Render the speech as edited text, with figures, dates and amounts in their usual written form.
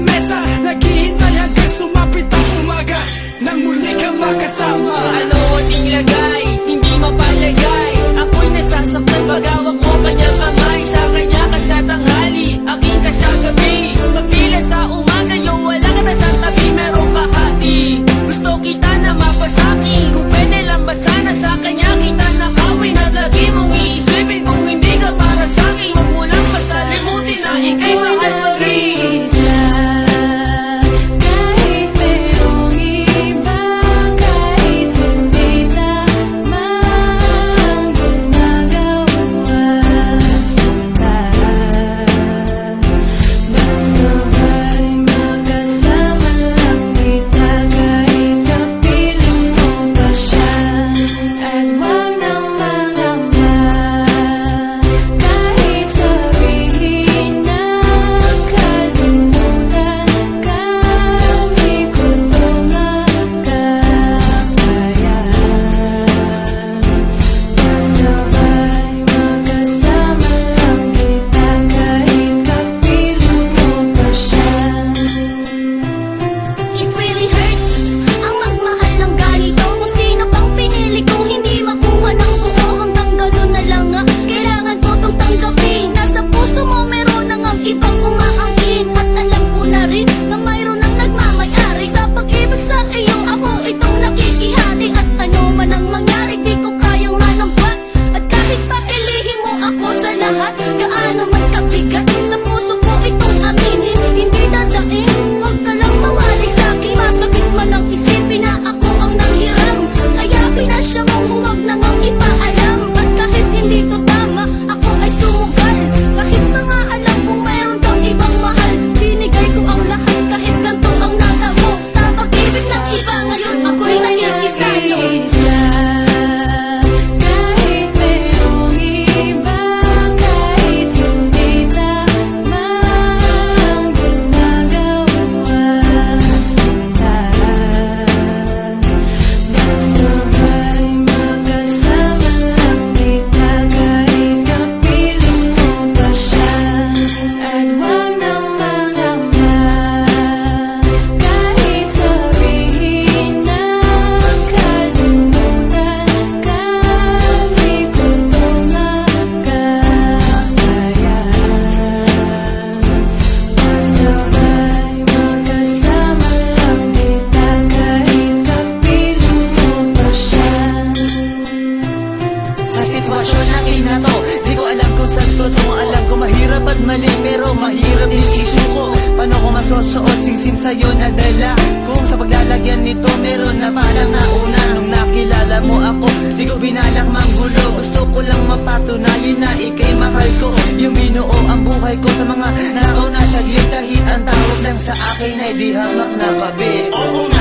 mesa, naghihintay hanggang sumapit ang umaga nang muli kang makasama. Ano ating lagay, hindi mapalagay. Ako'y nasasaktan pag hawak mo kanyang kamay. Sa kanya ka sa tanghali, aking ka sa gabi. Pagpila sa umaga, yung wala ka na sa tabi. Meron ka hati, gusto kita na mapasaki. Kung pwede lang ba sana sa kanya kita nakawin. At lagi mong iisipin kung hindi ka para sa'kin. Huwag mo lang pasalimutin na ika'y mahal pa rin. Mali pero mahirap din isuko. Paano ko masusuot singsing sa'yo na dala? Kung sa paglalagyan nito meron na palang nauna. Nung nakilala mo ako, di ko binalak manggulo. Gusto ko lang mapatunayan na ika'y mahal ko. Yung binuo ang buhay ko sa mga nakaw na saglit. Kahit ang tawag lang sa akin ay di hamak na kabit.